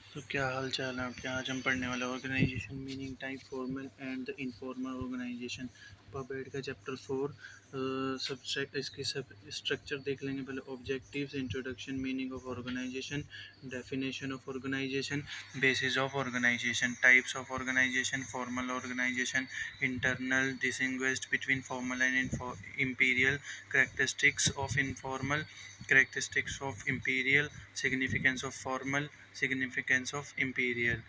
तो क्या हाल चाल है आपके। आज हम पढ़ने वाले organization meaning type formal and the informal organization पबेड का चैप्टर 4 सब इसकी सब स्ट्रक्चर देख लेंगे। पहले objectives, introduction, meaning of organization, definition of organization, basis of organization, types of organization, formal organization, internal distinguished between formal and imperial, characteristics of informal, characteristics of imperial, significance of formal, significance of imperial,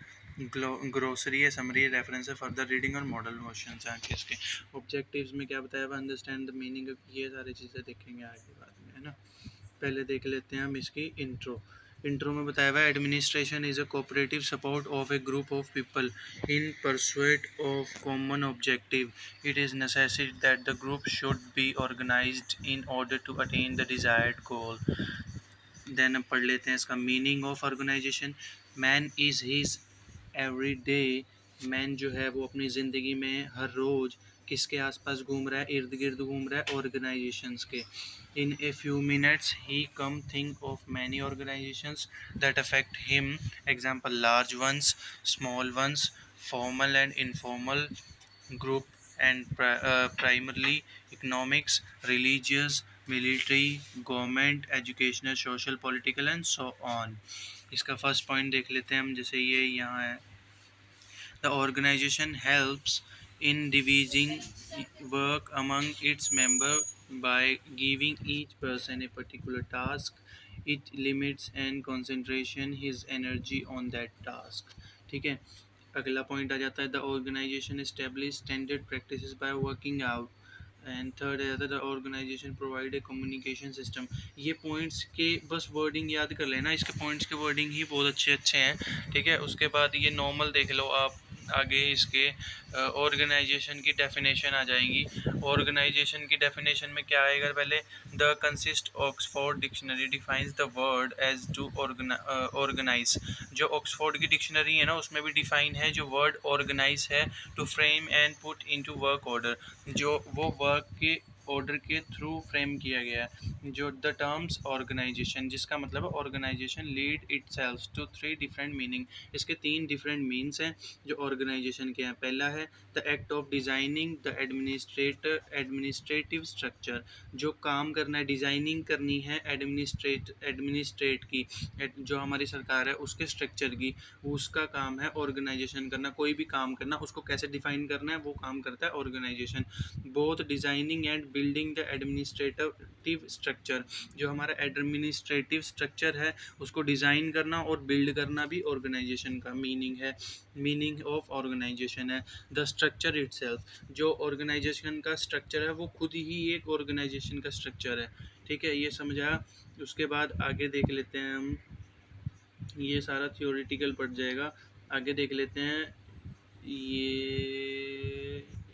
grocery है, summary है, reference है, further reading और model question हैं आपके। इसके objectives में क्या बताया हुआ, अंडरस्टैंड द मीनिंग, ये सारी चीज़ें देखेंगे आगे बाद में, है ना। पहले देख लेते हैं हम इसकी इंट्रो में बताया हुआ है, administration is a cooperative support of a group of people in pursuit of common objective. It is necessary that the group should be organized in order to attain the desired goal. Then अब पढ़ लेते हैं इसका meaning of organization. Man is his every day, man जो है वो अपनी ज़िंदगी में हर रोज़ किसके आसपास घूम रहा है, इर्द गिर्द घूम रहा है ऑर्गेनाइजेशंस के। इन ए फ्यू मिनट्स ही come think of many organizations that affect him, example large ones, small ones, formal and informal group and primarily economics, religious, military, government, educational, social, political and so on। इसका first point देख लेते हैं हम, जैसे ये यहाँ है, the organization helps in dividing work among its members by giving each person a particular task. It limits and concentration his energy on that task। ठीक है। अगला पॉइंट आ जाता है, the organization establish standard practices by working out. And third आ जाता है, the organization provide a communication system. ये पॉइंट्स के बस वर्डिंग याद कर लेना, इसके पॉइंट्स के वर्डिंग ही बहुत अच्छे अच्छे हैं। ठीक है। उसके बाद ये नॉर्मल देख लो आप, आगे इसके ऑर्गेनाइजेशन की डेफिनेशन आ जाएंगी। ऑर्गेनाइजेशन की डेफिनेशन में क्या आएगा, पहले the concise Oxford dictionary defines the word as to organize. जो ऑक्सफोर्ड की डिक्शनरी है ना, उसमें भी डिफाइन है जो वर्ड ऑर्गेनाइज है, to frame and put into work order, जो वो वर्क के ऑर्डर के थ्रू फ्रेम किया गया है। जो द टर्म्स ऑर्गेनाइजेशन, जिसका मतलब है organization, lead itself to three different meaning. इसके तीन डिफरेंट मीन्स हैं जो ऑर्गेनाइजेशन के हैं। पहला है the act of designing the administrative structure, जो काम करना है, डिज़ाइनिंग करनी है एडमिनिस्ट्रेट की, जो हमारी सरकार है उसके स्ट्रक्चर की, उसका काम है ऑर्गेनाइजेशन करना। कोई भी काम करना, उसको कैसे डिफाइन करना है, वो काम करता है organization. Both designing and building the administrative structure, जो हमारा एडमिनिस्ट्रेटिव स्ट्रक्चर है उसको डिज़ाइन करना और बिल्ड करना भी ऑर्गेनाइजेशन का मीनिंग है। मीनिंग ऑफ ऑर्गेनाइजेशन है द स्ट्रक्चर इटसेल्फ, जो ऑर्गेनाइजेशन का स्ट्रक्चर है वो खुद ही एक ऑर्गेनाइजेशन का स्ट्रक्चर है। ठीक है, ये समझा। उसके बाद आगे देख लेते हैं हम, ये सारा थियोरेटिकल पड़ जाएगा। आगे देख लेते हैं,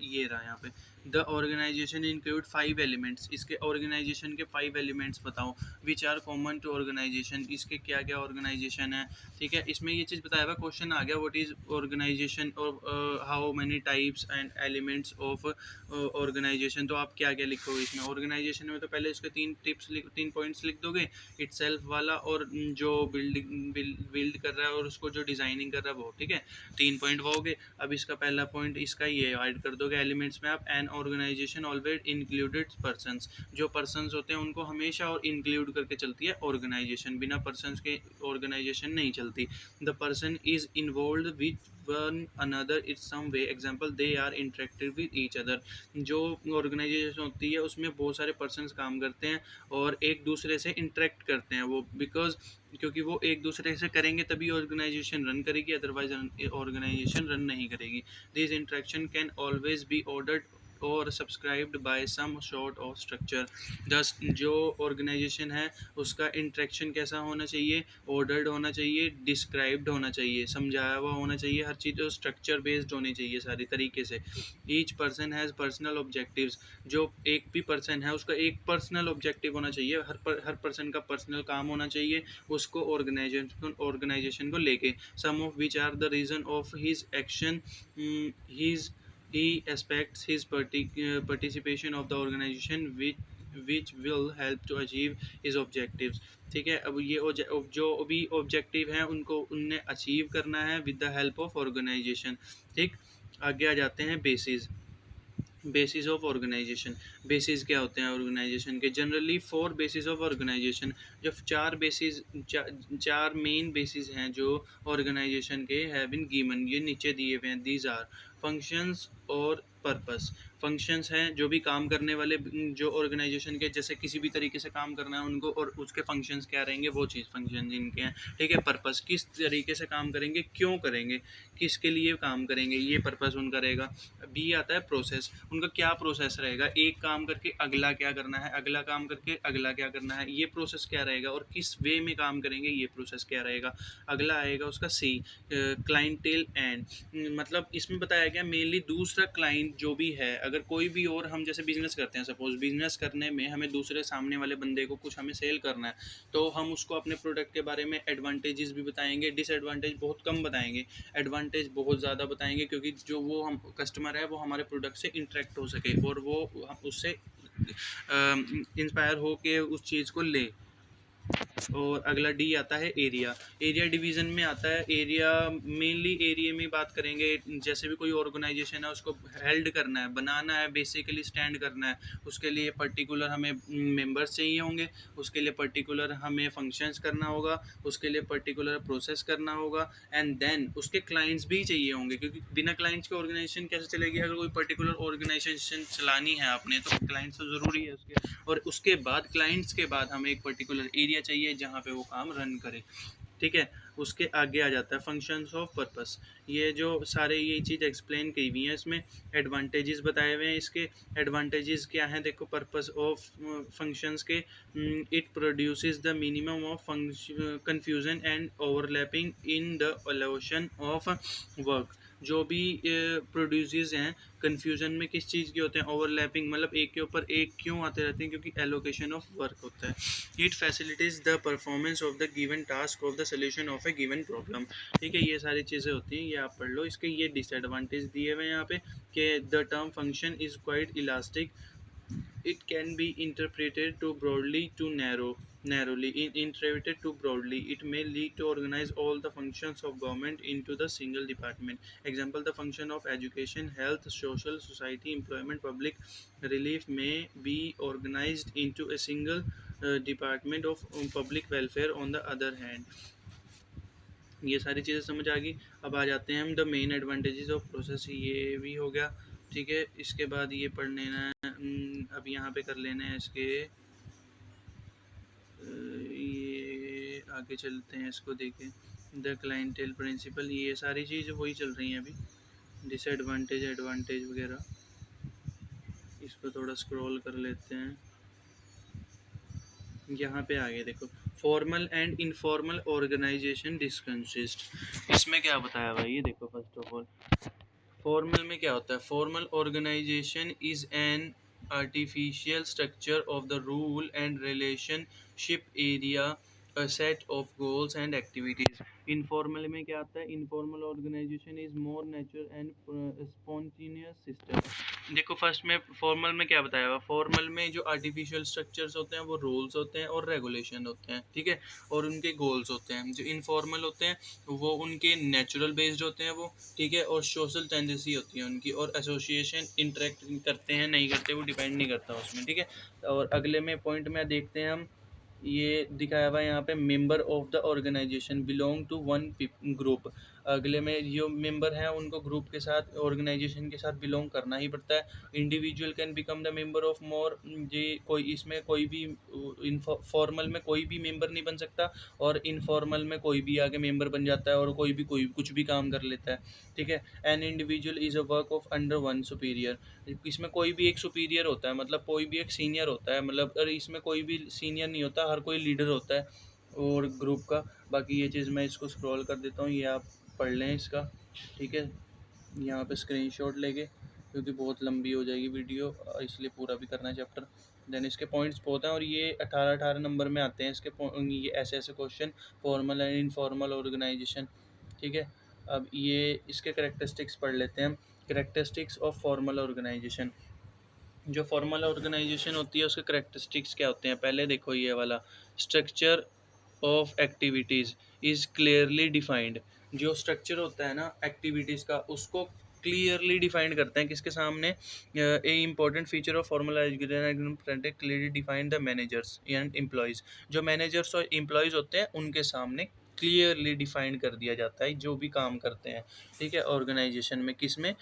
ये रहा यहाँ पे, द ऑर्गेनाइजेशन इंक्लूड 5 एलिमेंट्स। इसके ऑर्गेनाइजेशन के 5 एलिमेंट्स बताओ which are common to organization. इसके क्या क्या ऑर्गेनाइजेशन है। ठीक है, इसमें ये चीज़ बताया हुआ, क्वेश्चन आ गया, व्हाट इज ऑर्गेनाइजेशन और how many types and elements of organization. तो आप क्या क्या लिखोगे इसमें ऑर्गेनाइजेशन में, तो पहले इसके 3 पॉइंट्स लिख दोगे, इटसेल्फ वाला, और जो बिल्ड कर रहा है और उसको जो डिज़ाइनिंग कर रहा है वो। ठीक है, 3 पॉइंट वो हो गए। अब इसका पहला पॉइंट इसका ये ऐड कर दोगे एलिमेंट्स में आप, an organization always included persons, जो पर्सन्स होते हैं उनको हमेशा और इंक्लूड करके चलती है ऑर्गेनाइजेशन, बिना पर्सन्स के ऑर्गेनाइजेशन नहीं चलती। The person is involve with one another in some way, example they are interacted with each other. जो ऑर्गेनाइजेशन होती है उसमें बहुत सारे पर्सन्स काम करते हैं और एक दूसरे से इंटरेक्ट करते हैं वो, बिकॉज क्योंकि वो एक दूसरे से करेंगे तभी ऑर्गेनाइजेशन रन करेगी, अदरवाइज ऑर्गेनाइजेशन रन नहीं करेगी। This interaction can always be ordered और subscribed by some sort of structure. Thus, जो ऑर्गेनाइजेशन है उसका इंटरेक्शन कैसा होना चाहिए, ऑर्डर्ड होना चाहिए, डिस्क्राइब्ड होना चाहिए, समझाया हुआ होना चाहिए, हर चीज़ स्ट्रक्चर बेस्ड होनी चाहिए सारी तरीके से। Each person has personal objectives, जो एक भी पर्सन है उसका एक पर्सनल ऑब्जेक्टिव होना चाहिए, हर पर्सन का पर्सनल काम होना चाहिए उसको ऑर्गेनाइजेशन को लेके। Some of which are the reason of his action, his he expects his participation of the organization which will help to achieve his objectives. ठीक है, अब ये जो भी ऑब्जेक्टिव हैं उनको उनने अचीव करना है with the help of organization. ठीक, आगे आ जाते हैं basis. Basis of organization. Basis क्या होते हैं ऑर्गेनाइजेशन के? Generally 4 basis of organization. जो चार मेन बेसिस हैं जो ऑर्गेनाइजेशन के हैव बीन गिवन, ये नीचे दिए हुए हैं। दीज आर फंक्शंस और पर्पस। फंक्शंस हैं जो भी काम करने वाले जो ऑर्गेनाइजेशन के, जैसे किसी भी तरीके से काम करना है उनको, और उसके फंक्शंस क्या रहेंगे, वो चीज़ फंक्शन इनके हैं। ठीक है, पर्पस किस तरीके से काम करेंगे, क्यों करेंगे, किसके लिए काम करेंगे, ये पर्पस उनका रहेगा। बी आता है प्रोसेस। उनका क्या प्रोसेस रहेगा, एक काम करके अगला क्या करना है, अगला काम करके अगला क्या करना है, ये प्रोसेस क्या रहेगा, और किस वे में काम करेंगे, ये प्रोसेस क्या रहेगा। अगला आएगा उसका सी, क्लाइंटेल एंड। मतलब इसमें बताया गया मेनली दूसरा क्लाइंट जो भी है, अगर कोई भी, और हम जैसे बिजनेस करते हैं, सपोज बिजनेस करने में हमें दूसरे सामने वाले बंदे को कुछ हमें सेल करना है, तो हम उसको अपने प्रोडक्ट के बारे में एडवांटेजेस भी बताएंगे, डिसएडवांटेज बहुत कम बताएंगे, एडवांटेज बहुत ज़्यादा बताएंगे, क्योंकि जो वो हम कस्टमर है वो हमारे प्रोडक्ट से इंटरेक्ट हो सके और वो उससे इंस्पायर हो के उस चीज़ को ले। और अगला डी आता है एरिया। एरिया डिवीज़न में आता है। एरिया मेनली एरिया में बात करेंगे, जैसे भी कोई ऑर्गेनाइजेशन है उसको हेल्ड करना है, बनाना है, बेसिकली स्टैंड करना है, उसके लिए पर्टिकुलर हमें मेंबर्स चाहिए होंगे, उसके लिए पर्टिकुलर हमें फंक्शंस करना होगा, उसके लिए पर्टिकुलर प्रोसेस करना होगा, एंड देन उसके क्लाइंट्स भी चाहिए होंगे, क्योंकि बिना क्लाइंट्स के ऑर्गेनाइजेशन कैसे चलेगी। अगर कोई पर्टिकुलर ऑर्गेनाइजेशन चलानी है आपने तो क्लाइंट्स तो ज़रूरी है उसके, और उसके बाद क्लाइंट्स के बाद हमें एक पर्टिकुलर एरिया चाहिए जहाँ पे वो काम रन करे। ठीक है, उसके आगे आ जाता है फंक्शंस ऑफ पर्पस। ये जो सारे ये चीज़ एक्सप्लेन की हुई हैं, इसमें एडवांटेजेस बताए हुए हैं। इसके एडवांटेजेस क्या हैं, देखो, पर्पस ऑफ फंक्शंस के, it produces the minimum of confusion and overlapping in the allocation of work. जो भी प्रोड्यूसेस हैं कन्फ्यूजन में किस चीज़ के होते हैं, ओवरलैपिंग, मतलब एक के ऊपर एक क्यों आते रहते हैं, क्योंकि एलोकेशन ऑफ वर्क होता है। It facilities the performance of the given task of the solution of A given problem. ठीक है, ये सारी चीज़ें होती हैं, ये आप पढ़ लो। इसके ये डिसएडवांटेज दिए हुए हैं यहाँ पे कि the term function is quite elastic, it can be interpreted too broadly, too narrowly. Interpreted too broadly, it may lead to organize all the functions of government into the single department. Example: the function of education, health, social, society, employment, public relief may be organized into a single department of public welfare. On the other hand, ये सारी चीज़ें समझ आ गई। अब आ जाते हैं हम the main advantages of process, ये भी हो गया। ठीक है, इसके बाद ये पढ़ लेना है, अब यहाँ पे कर लेना है इसके, ये आगे चलते हैं, इसको देखें। द क्लाइंटेल प्रिंसिपल, ये सारी चीज़ वही चल रही हैं अभी, डिसएडवांटेज, एडवांटेज वगैरह। इसको थोड़ा स्क्रॉल कर लेते हैं, यहाँ पे आगे देखो, फॉर्मल एंड इनफॉर्मल ऑर्गेनाइजेशन डिस्कंसिस्ट। इसमें क्या बताया हुआ है ये देखो। फर्स्ट ऑफ ऑल, फॉर्मल में क्या होता है? Formal organization is an artificial structure of the rule and relationship area, a set of goals and activities. Informal में क्या आता है? Informal organization is more natural and spontaneous system. देखो, first में फॉर्मल में क्या बताया हुआ? फॉर्मल में जो आर्टिफिशियल स्ट्रक्चर्स होते हैं वो रूल्स होते हैं और रेगुलेशन होते हैं, ठीक है, और उनके गोल्स होते हैं। जो इनफॉर्मल होते हैं वो उनके नेचुरल बेस्ड होते हैं वो, ठीक है, और सोशल टेंडेंसी होती है उनकी, और एसोसिएशन इंटरेक्ट करते हैं नहीं करते वो डिपेंड नहीं करता उसमें, ठीक है। और अगले में पॉइंट में देखते हैं हम, ये दिखाया हुआ है यहाँ पे, member of the organization belong to one group. अगले में जो मेंबर हैं उनको ग्रुप के साथ, ऑर्गेनाइजेशन के साथ बिलोंग करना ही पड़ता है। Individual can become the member of more, ये कोई इसमें कोई भी फॉर्मल में कोई भी मेंबर नहीं बन सकता, और इनफॉर्मल में कोई भी आगे मेंबर बन जाता है और कोई कुछ भी काम कर लेता है, ठीक है। An individual is a work of under one superior. इसमें कोई भी एक सुपीरियर होता है, मतलब कोई भी एक सीनियर होता है, मतलब अगर इसमें कोई भी सीनियर नहीं होता, हर कोई लीडर होता है और ग्रुप का। बाकी ये चीज़ मैं इसको स्क्रॉल कर देता हूँ, ये आप पढ़ लें इसका, ठीक है, यहाँ पे स्क्रीनशॉट लेके, क्योंकि बहुत लंबी हो जाएगी वीडियो, इसलिए पूरा भी करना है चैप्टर। देन इसके पॉइंट्स बहुत हैं, और ये 18 नंबर में आते हैं इसके ये ऐसे question, formal and informal organization, ठीक है। अब ये इसके करेक्टरिस्टिक्स पढ़ लेते हैं हम। Characteristics of formal organization. जो फॉर्मल ऑर्गेनाइजेशन होती है उसके करेक्टरिस्टिक्स क्या होते हैं, पहले देखो ये वाला, structure of activities is clearly defined. जो स्ट्रक्चर होता है ना एक्टिविटीज़ का, उसको क्लियरली डिफाइंड करते हैं किसके सामने, ए important feature of formal education clearly defined the managers and employees. जो मैनेजर्स और एम्प्लॉयज़ होते हैं उनके सामने क्लियरली डिफाइंड कर दिया जाता है जो भी काम करते हैं, ठीक है, ऑर्गेनाइजेशन में, किस में,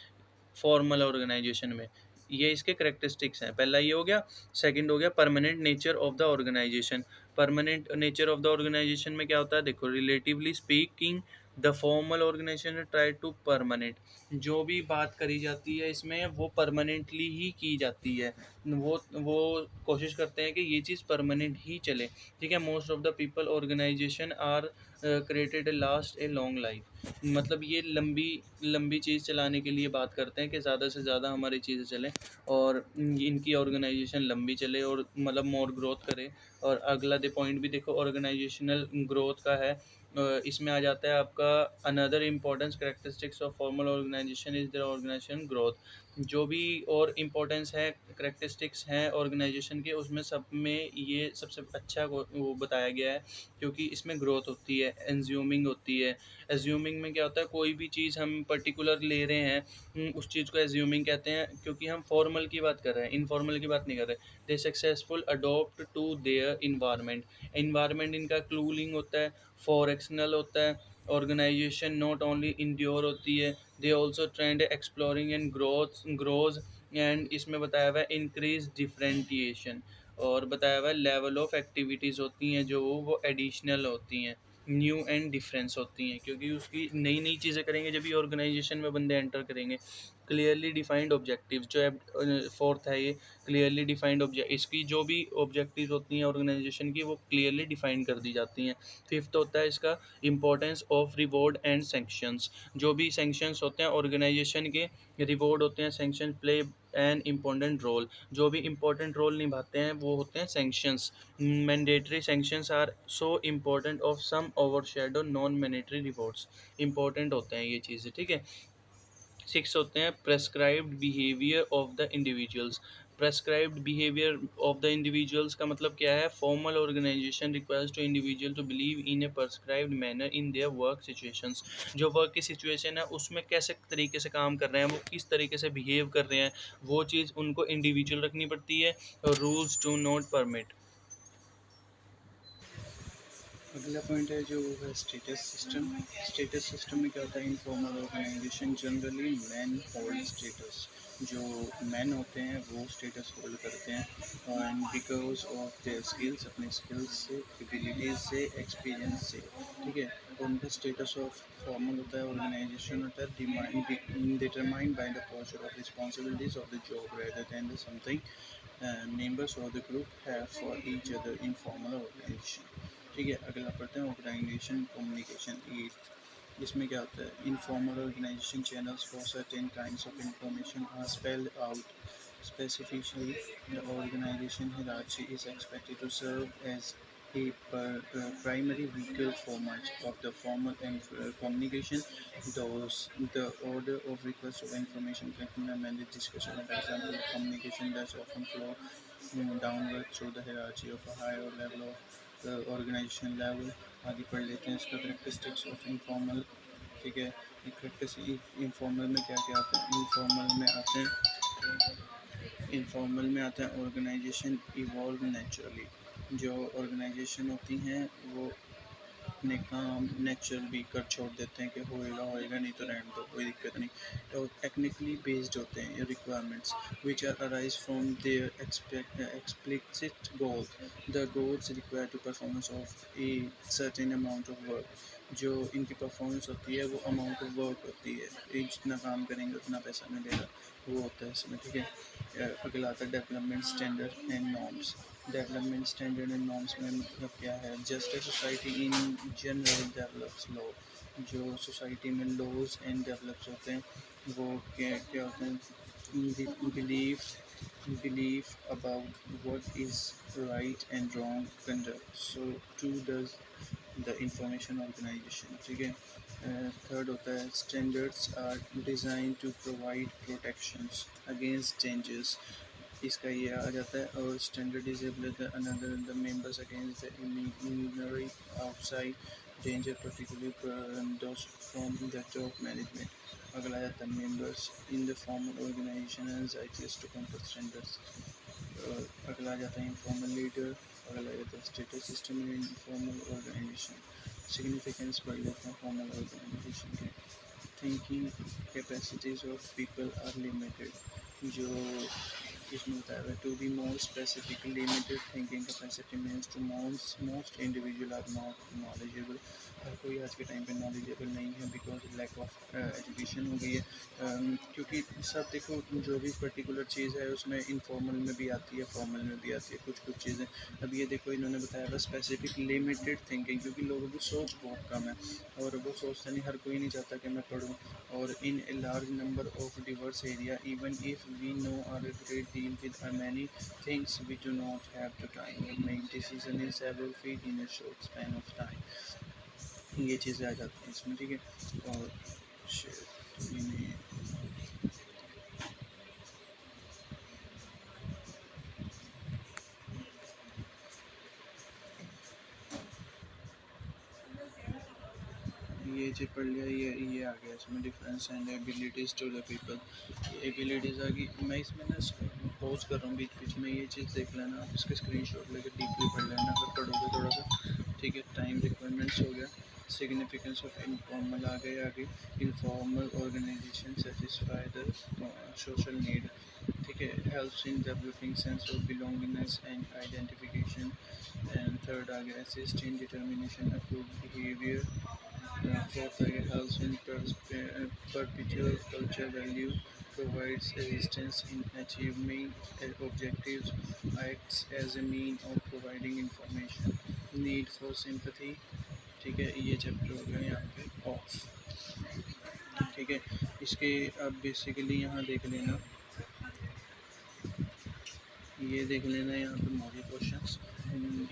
फॉर्मल ऑर्गेनाइजेशन में। ये इसके करेक्टरिस्टिक्स हैं, पहला ये हो गया। सेकंड हो गया permanent nature of the organization. Permanent nature of the organization में क्या होता है, देखो, relatively speaking the formal organization try to permanent. जो भी बात करी जाती है इसमें वो परमानेंटली ही की जाती है, वो कोशिश करते हैं कि ये चीज़ परमानेंट ही चले, ठीक है। Most of the people organization are created last a long life. मतलब ये लंबी लंबी चीज़ चलाने के लिए बात करते हैं कि ज़्यादा से ज़्यादा हमारी चीज़ें चलें और इनकी ऑर्गेनाइजेशन लंबी चले और मतलब मोर ग्रोथ करे। और अगला दे पॉइंट भी देखो ऑर्गेनाइजेशनल ग्रोथ का है। इसमें आ जाता है आपका another importance characteristics of formal organization is their organization growth. जो भी और इम्पोर्टेंस है, करेक्टरिस्टिक्स हैं ऑर्गेनाइजेशन के, उसमें सब में ये सबसे अच्छा वो बताया गया है, क्योंकि इसमें ग्रोथ होती है, एज्यूमिंग होती है। एज्यूमिंग में क्या होता है, कोई भी चीज़ हम पर्टिकुलर ले रहे हैं, उस चीज़ को एज्यूमिंग कहते हैं, क्योंकि हम फॉर्मल की बात कर रहे हैं, इनफॉर्मल की बात नहीं कर रहे। They successful adopt to their environment. Environment इनका क्लूलिंग होता है, फॉरेक्शनल होता है। ऑर्गेनाइजेशन नॉट ओनली इंड्योर होती है, they also trend exploring and grows. And इसमें बताया हुआ है इंक्रीज डिफरेंटिएशन, और बताया हुआ है लेवल ऑफ एक्टिविटीज़ होती हैं जो वो एडिशनल होती हैं, न्यू एंड डिफरेंस होती हैं, क्योंकि उसकी नई नई चीज़ें करेंगे जब भी ऑर्गेनाइजेशन में बंदे एंटर करेंगे। क्लियरली डिफाइंड ऑब्जेक्टिव जो है, फोर्थ है ये, क्लियरली डिफाइंड ऑब्जेक्ट, इसकी जो भी ऑब्जेक्टिव होती हैं ऑर्गेनाइजेशन की वो क्लियरली डिफाइन कर दी जाती हैं। फिफ्थ होता है इसका importance of reward and sanctions. जो भी सेंक्शंस होते हैं ऑर्गेनाइजेशन के, रिवॉर्ड होते हैं, sanction play an important role. जो भी इम्पोर्टेंट रोल निभाते हैं वो होते हैं sanctions. Mandatory sanctions are so important of some overshadow non mandatory rewards. Important होते हैं ये चीज़ें, ठीक है। सिक्स होते हैं prescribed behaviour of the individuals. Prescribed behaviour of the individuals का मतलब क्या है, formal organization requires to individual to believe in a prescribed manner in their work situations. जो वर्क की सिचुएशन है उसमें कैसे तरीके से काम कर रहे हैं, वो किस तरीके से बिहेव कर रहे हैं, वो चीज़ उनको इंडिविजुअल रखनी पड़ती है। Rules to not permit. अगला पॉइंट है जो है स्टेटस सिस्टम। स्टेटस सिस्टम में क्या होता है, informal organization generally man hold status. जो मैन होते हैं वो स्टेटस होल्ड करते हैं, and because of their skills, अपने स्किल्स से, एबिलिटीज से, एक्सपीरियंस से, ठीक है। और उनका स्टेटस ऑफ फॉर्मल होता है, ऑर्गेनाइजेशन होता है determined by the portion of responsibilities of the job rather than the something members of the group have for each other in formal organization, ठीक है। अगला पढ़ते हैं ऑर्गेनाइजेशन कम्युनिकेशन एट। जिसमें क्या होता है, informal organization channels for certain kinds of information are spelled out specifically. The organization hierarchy is expected to serve as a primary vehicle for much of the formal and communication. Those the order of request of information can amended discussion of example of communication that's often flow downward through the hierarchy of a higher level of organization level. आगे पढ़ लेते हैं इसका characteristics of informal, ठीक है। Informal में क्या क्या आता है, इनफॉर्मल में आता है ऑर्गेनाइजेशन इवॉल्व नेचुरली। जो ऑर्गेनाइजेशन होती हैं वो अपने काम नेचुरल भी कर छोड़ देते हैं कि होएगा होएगा, नहीं तो रहने दो, कोई दिक्कत नहीं। तो टेक्निकली बेस्ड होते हैं ये requirements which are arise from their explicit goal. The goals require to performance of a certain amount of work. जो इनकी परफॉर्मेंस होती है वो अमाउंट ऑफ वर्क होती है, ये जितना काम करेंगे उतना पैसा मिलेगा, वो होता है इसमें, ठीक है। अगला आता है development standard and norms. Development standard and norms में मतलब क्या है, just a society in general develops law. जो सोसाइटी में लॉज एंड डेवलप्स होते हैं वो क्या क्या होते हैं, belief about what is right and wrong conduct, so to does the information organization, ठीक है। थर्ड होता है standards are design to provide protections against changes इसका ये आ जाता है। और standard disable another the members against the inner outside danger particular those from the top management. अगला जाता है members in the formal organization anxieties to comfort standards. अगला आ जाता है इनफॉर्मल लीडर। अगला आ जाता है status system in informal organization. Significance पढ़ लेते हैं फॉर्मल ऑर्गेनाइजेशन के। Thinking capacities of people are limited. जो इसमें बताया हुआ है to be more specific limited thinking capacity means to most individual are not knowledgeable. हर कोई आज के टाइम पे नॉलेजेबल नहीं है बिकॉज लैक ऑफ एजुकेशन हो गई है। क्योंकि सब देखो जो भी पर्टिकुलर चीज़ है उसमें इनफॉर्मल में भी आती है फॉर्मल में भी आती है कुछ कुछ चीज़ें। अब ये देखो इन्होंने बताया था स्पेसिफिक लिमिटेड थिंकिंग, क्योंकि लोगों की सोच बहुत कम है और वो सोचते नहीं, हर कोई नहीं चाहता कि मैं पढ़ूँ। और in a large number of diverse area even if we know are a great deal with many things we do not have the time to make decision in several feet in a short span of time। ये चीज़ें आ जाती हैं इसमें, ठीक है। और ये जो पढ़ लिया ये आ गया इसमें difference and abilities to the people. Abilities आ गई। मैं इसमें ना पॉज कर रहा हूँ बीच बीच में, ये चीज़ देख लेना आप, इसके स्क्रीनशॉट लेकर डीपली पढ़ लेना अगर पढ़ोगे थोड़ा सा, ठीक है। टाइम रिक्वायरमेंट्स हो गया। सिग्निफिकेंस ऑफ इनफॉर्मल आ गए आगे। Informal organization satisfy the social need, ठीक है। Helps in developing sense of belongingness and identification. And third आ गया assist in determination approve behaviour. Fourth, helps in perpetual culture value, provides resistance in achieving objectives, acts as a mean of providing information, need for sympathy, ठीक है। ये chapter हो गया यहाँ पे of, ठीक है। इसके अब बेसिकली यहाँ देख लेना, ये देख लेना यहाँ पे मॉडल क्वेश्चंस।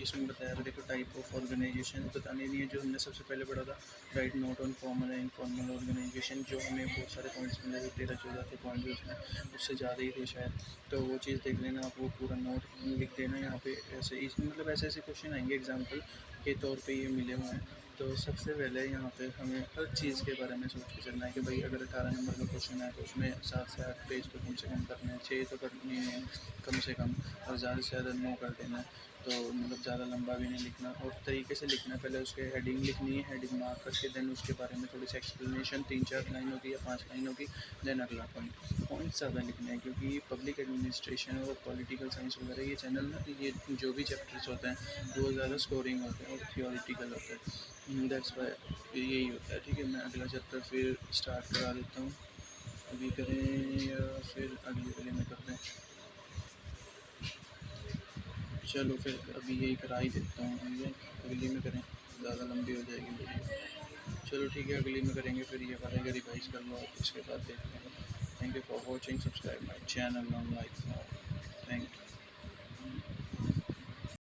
इसमें बताया था देखो टाइप ऑफ ऑर्गेनाइजेशन बताने नहीं है, जो हमने सबसे पहले पढ़ा था write note on formal and informal organization, जो हमें बहुत सारे पॉइंट्स मिले थे 13-14 थे पॉइंट उसमें, उससे ज़्यादा ही थे शायद। तो वो चीज़ देख लेना आप, वो पूरा नोट लिख देना यहाँ पे। ऐसे इस मतलब ऐसे ऐसे क्वेश्चन आएंगे एग्जाम्पल के तौर पर ये मिले हुए हैं। तो सबसे पहले यहाँ पे हमें हर चीज़ के बारे में सोच के चलना है कि भाई अगर 18 नंबर का क्वेश्चन है तो उसमें 7 से 8 पेज तो कम से कम करने हैं, 6 तो करने हैं कम से कम, और ज़्यादा से ज़्यादा 9 कर देना है। तो मतलब ज़्यादा लंबा भी नहीं लिखना और तरीके से लिखना है। पहले उसके हेडिंग लिखनी है, हेडिंग मार्क करके देन उसके बारे में थोड़ी सी एक्सप्लेनेशन 3-4 लाइन होगी या 5 लाइन होगी। देन अगला पॉइंट ज़्यादा लिखना है, क्योंकि पब्लिक एडमिनिस्ट्रेशन और पॉलिटिकल साइंस वगैरह ये चैनल ना, ये जो भी चैप्टर्स होते हैं वो ज़्यादा स्कोरिंग होते हैं और थियोरिटिकल होते हैं। दैट्स वाई यही होता है, ठीक है। मैं अगला चैप्टर फिर स्टार्ट करा देता हूँ, अभी करें या फिर अगले वाले में करते हैं। चलो फिर अभी यही करा ही देता हूँ, ठीक है। अगली में करें, ज़्यादा लंबी हो जाएगी वीडियो। चलो ठीक है, अगली में करेंगे फिर ये वाला रिवाइज कर लो आप, इसके बाद देखते हैं। Thank you for watching, subscribe my channel on like. Thank you.